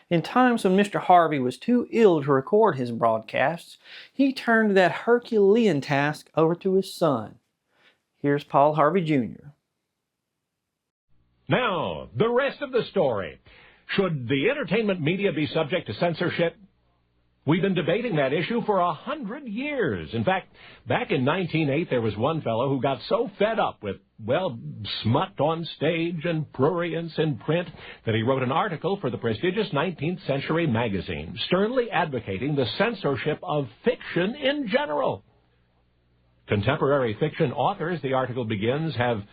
In times when Mr. Harvey was too ill to record his broadcasts, he turned that Herculean task over to his son. Here's Paul Harvey Jr. Now, the rest of the story. Should the entertainment media be subject to censorship? We've been debating that issue for 100 years. In fact, back in 1908, there was one fellow who got so fed up with, well, smut on stage and prurience in print that he wrote an article for the prestigious 19th Century magazine, sternly advocating the censorship of fiction in general. Contemporary fiction authors, the article begins, have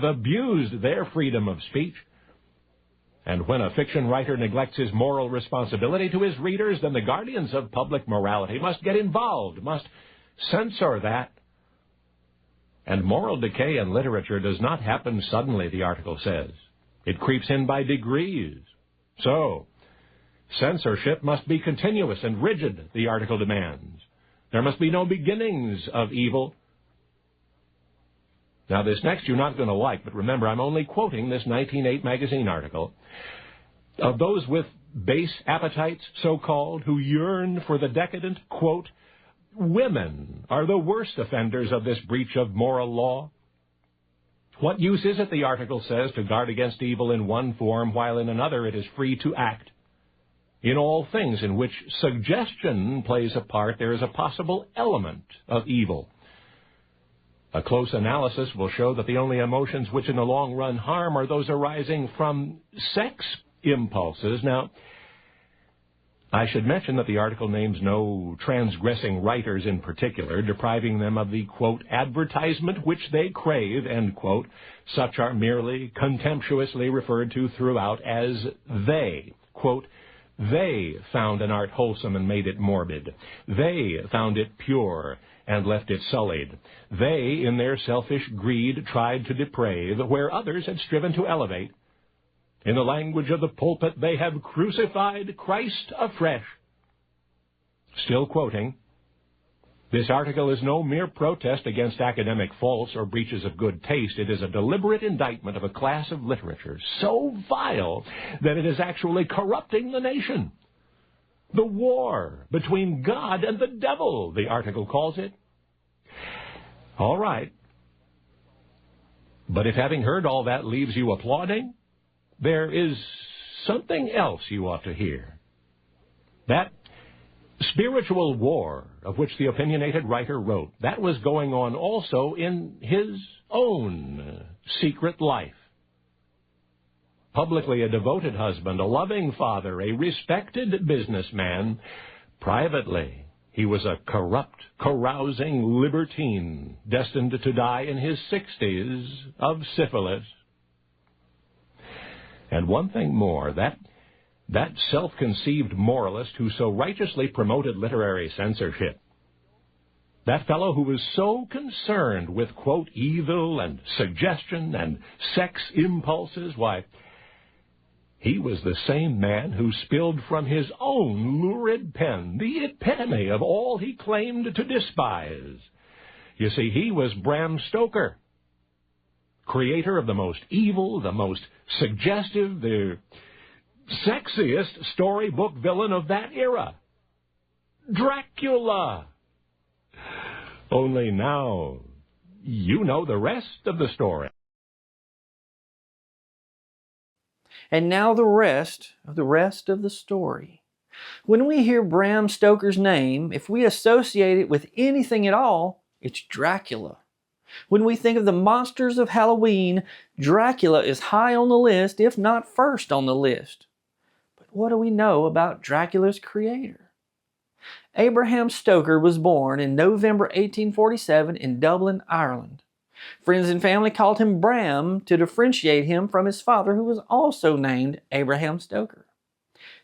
abused their freedom of speech. And when a fiction writer neglects his moral responsibility to his readers, then the guardians of public morality must get involved, must censor that. And moral decay in literature does not happen suddenly, the article says. It creeps in by degrees. So, censorship must be continuous and rigid, the article demands. There must be no beginnings of evil. Now, this next you're not going to like, but remember, I'm only quoting this 1908 magazine article. Of those with base appetites, so-called, who yearn for the decadent, quote, women are the worst offenders of this breach of moral law. What use is it, the article says, to guard against evil in one form while in another it is free to act? In all things in which suggestion plays a part, there is a possible element of evil. A close analysis will show that the only emotions which in the long run harm are those arising from sex impulses. Now, I should mention that the article names no transgressing writers in particular, depriving them of the, quote, advertisement which they crave, end quote. Such are merely contemptuously referred to throughout as they, quote, they found an art wholesome and made it morbid. They found it pure and left it sullied. They, in their selfish greed, tried to deprave where others had striven to elevate. In the language of the pulpit, they have crucified Christ afresh. Still quoting, this article is no mere protest against academic faults or breaches of good taste. It is a deliberate indictment of a class of literature so vile that it is actually corrupting the nation. The war between God and the devil, the article calls it. All right. But if having heard all that leaves you applauding, there is something else you ought to hear. That spiritual war of which the opinionated writer wrote, that was going on also in his own secret life. Publicly a devoted husband, a loving father, a respected businessman, privately he was a corrupt, carousing libertine destined to die in his 60s of syphilis. And one thing more, that self-conceived moralist who so righteously promoted literary censorship, that fellow who was so concerned with, quote, evil and suggestion and sex impulses, why, he was the same man who spilled from his own lurid pen the epitome of all he claimed to despise. You see, he was Bram Stoker, creator of the most evil, the most suggestive, the sexiest storybook villain of that era. Dracula. Only now, you know the rest of the story. And now the rest of the story. When we hear Bram Stoker's name, if we associate it with anything at all, it's Dracula. When we think of the monsters of Halloween, Dracula is high on the list, if not first on the list. But what do we know about Dracula's creator? Abraham Stoker was born in November 1847 in Dublin, Ireland. Friends and family called him Bram to differentiate him from his father, who was also named Abraham Stoker.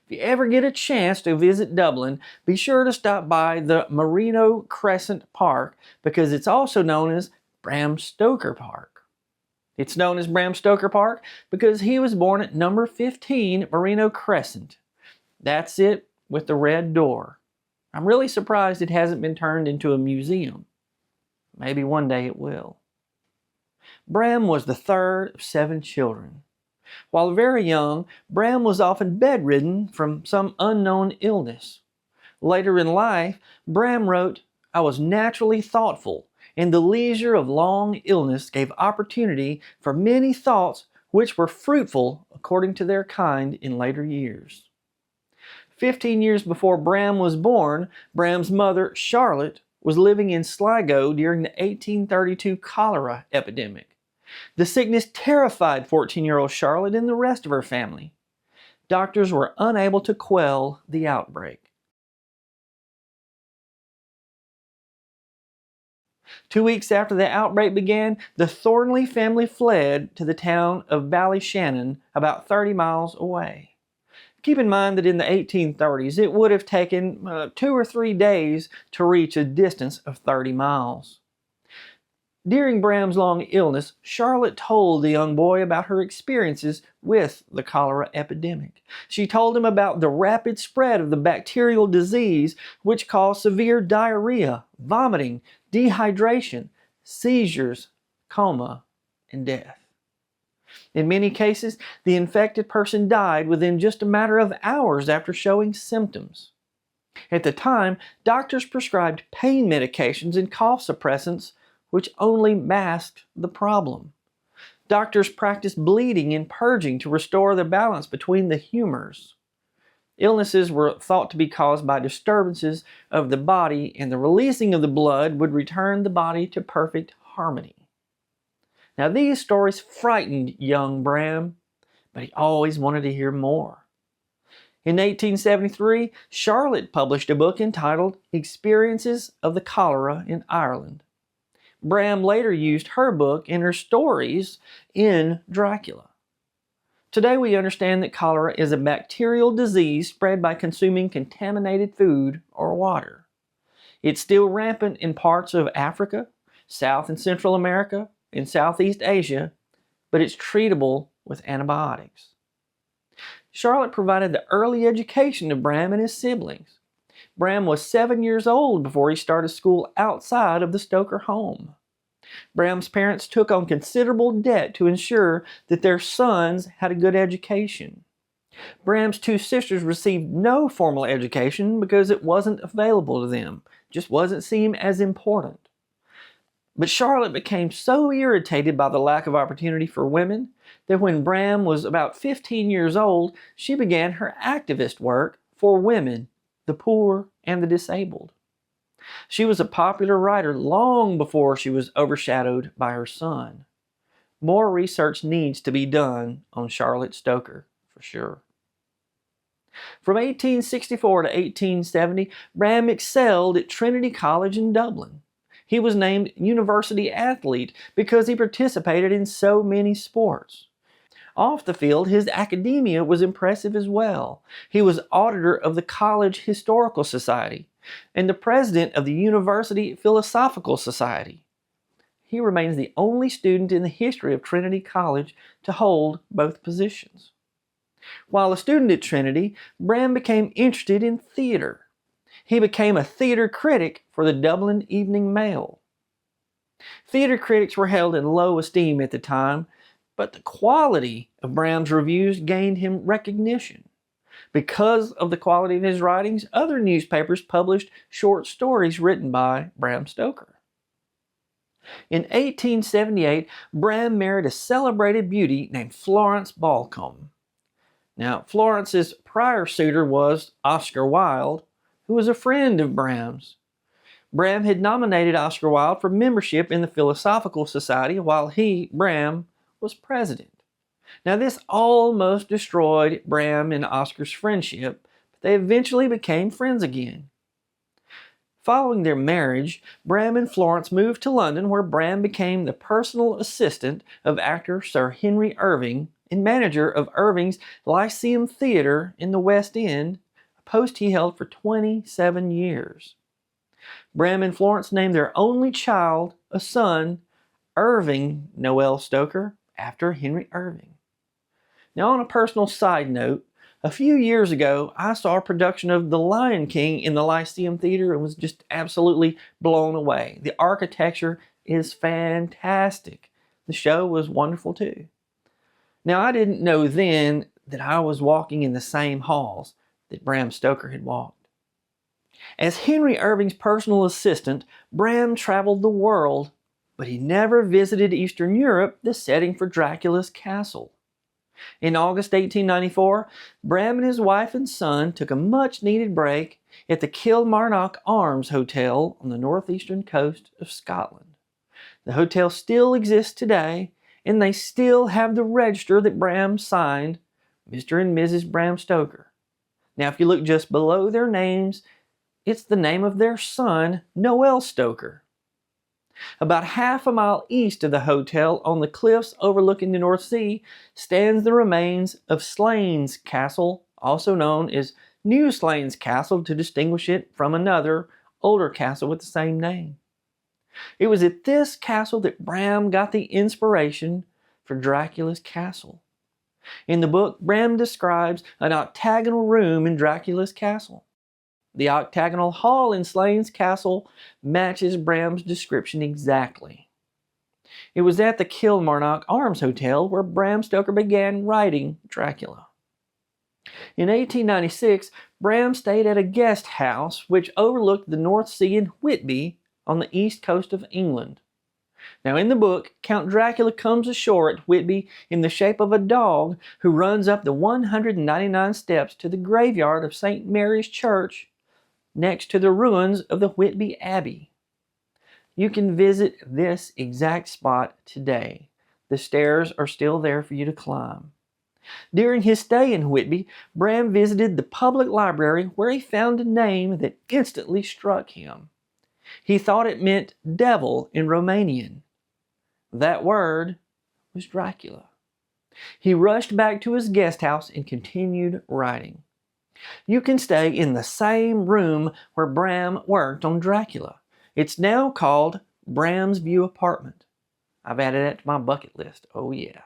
If you ever get a chance to visit Dublin, be sure to stop by the Merino Crescent Park, because it's also known as Bram Stoker Park. It's known as Bram Stoker Park because he was born at number 15 Merino Crescent. That's it with the red door. I'm really surprised it hasn't been turned into a museum. Maybe one day it will. Bram was the third of 7 children. While very young, Bram was often bedridden from some unknown illness. Later in life, Bram wrote, "I was naturally thoughtful, and the leisure of long illness gave opportunity for many thoughts which were fruitful according to their kind in later years." 15 years before Bram was born, Bram's mother, Charlotte, was living in Sligo during the 1832 cholera epidemic. The sickness terrified 14-year-old Charlotte and the rest of her family. Doctors were unable to quell the outbreak. 2 weeks after the outbreak began, the Thornley family fled to the town of Ballyshannon, about 30 miles away. Keep in mind that in the 1830s, it would have taken 2 or 3 days to reach a distance of 30 miles. During Bram's long illness, Charlotte told the young boy about her experiences with the cholera epidemic. She told him about the rapid spread of the bacterial disease, which caused severe diarrhea, vomiting, dehydration, seizures, coma, and death. In many cases, the infected person died within just a matter of hours after showing symptoms. At the time, doctors prescribed pain medications and cough suppressants, which only masked the problem. Doctors practiced bleeding and purging to restore the balance between the humors. Illnesses were thought to be caused by disturbances of the body, and the releasing of the blood would return the body to perfect harmony. Now, these stories frightened young Bram, but he always wanted to hear more. In 1873, Charlotte published a book entitled Experiences of the Cholera in Ireland. Bram later used her book and her stories in Dracula. Today we understand that cholera is a bacterial disease spread by consuming contaminated food or water. It's still rampant in parts of Africa, South and Central America, and Southeast Asia, but it's treatable with antibiotics. Charlotte provided the early education to Bram and his siblings. Bram was 7 years old before he started school outside of the Stoker home. Bram's parents took on considerable debt to ensure that their sons had a good education. Bram's 2 sisters received no formal education because it wasn't available to them, just wasn't seen as important. But Charlotte became so irritated by the lack of opportunity for women that when Bram was about 15 years old, she began her activist work for women, the poor, and the disabled. She was a popular writer long before she was overshadowed by her son. More research needs to be done on Charlotte Stoker, for sure. From 1864 to 1870, Bram excelled at Trinity College in Dublin. He was named University Athlete because he participated in so many sports. Off the field, his academia was impressive as well. He was auditor of the College Historical Society and the president of the University Philosophical Society. He remains the only student in the history of Trinity College to hold both positions. While a student at Trinity, Bram became interested in theater. He became a theater critic for the Dublin Evening Mail. Theater critics were held in low esteem at the time, but the quality of Bram's reviews gained him recognition. Because of the quality of his writings, other newspapers published short stories written by Bram Stoker. In 1878, Bram married a celebrated beauty named Florence Balcombe. Now, Florence's prior suitor was Oscar Wilde, who was a friend of Bram's. Bram had nominated Oscar Wilde for membership in the Philosophical Society while he, Bram, was president. Now, this almost destroyed Bram and Oscar's friendship, but they eventually became friends again. Following their marriage, Bram and Florence moved to London, where Bram became the personal assistant of actor Sir Henry Irving and manager of Irving's Lyceum Theatre in the West End, a post he held for 27 years. Bram and Florence named their only child, a son, Irving Noel Stoker, after Henry Irving. Now, on a personal side note, a few years ago, I saw a production of The Lion King in the Lyceum Theatre and was just absolutely blown away. The architecture is fantastic. The show was wonderful too. Now, I didn't know then that I was walking in the same halls that Bram Stoker had walked. As Henry Irving's personal assistant, Bram traveled the world, but he never visited Eastern Europe, the setting for Dracula's castle. In August 1894, Bram and his wife and son took a much-needed break at the Kilmarnock Arms Hotel on the northeastern coast of Scotland. The hotel still exists today, and they still have the register that Bram signed, Mr. and Mrs. Bram Stoker. Now, if you look just below their names, it's the name of their son, Noel Stoker. About half a mile east of the hotel, on the cliffs overlooking the North Sea, stands the remains of Slains Castle, also known as New Slains Castle to distinguish it from another, older castle with the same name. It was at this castle that Bram got the inspiration for Dracula's castle. In the book, Bram describes an octagonal room in Dracula's castle. The octagonal hall in Slains Castle matches Bram's description exactly. It was at the Kilmarnock Arms Hotel where Bram Stoker began writing Dracula. In 1896, Bram stayed at a guest house which overlooked the North Sea in Whitby on the east coast of England. Now, in the book, Count Dracula comes ashore at Whitby in the shape of a dog who runs up the 199 steps to the graveyard of St. Mary's Church next to the ruins of the Whitby Abbey. You can visit this exact spot today. The stairs are still there for you to climb. During his stay in Whitby, Bram visited the public library where he found a name that instantly struck him. He thought it meant devil in Romanian. That word was Dracula. He rushed back to his guest house and continued writing. You can stay in the same room where Bram worked on Dracula. It's now called Bram's View Apartment. I've added that to my bucket list. Oh yeah.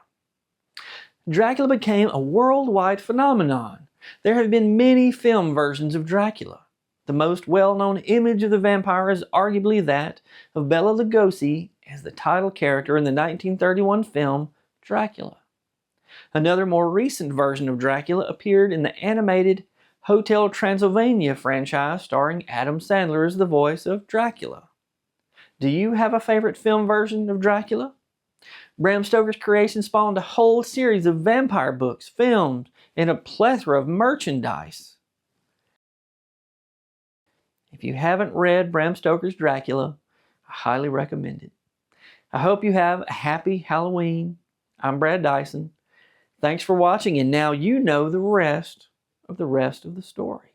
Dracula became a worldwide phenomenon. There have been many film versions of Dracula. The most well-known image of the vampire is arguably that of Bela Lugosi as the title character in the 1931 film Dracula. Another more recent version of Dracula appeared in the animated Hotel Transylvania franchise starring Adam Sandler as the voice of Dracula. Do you have a favorite film version of Dracula? Bram Stoker's creation spawned a whole series of vampire books, films, and a plethora of merchandise. If you haven't read Bram Stoker's Dracula, I highly recommend it. I hope you have a happy Halloween. I'm Brad Dison. Thanks for watching, and now you know the rest of the story.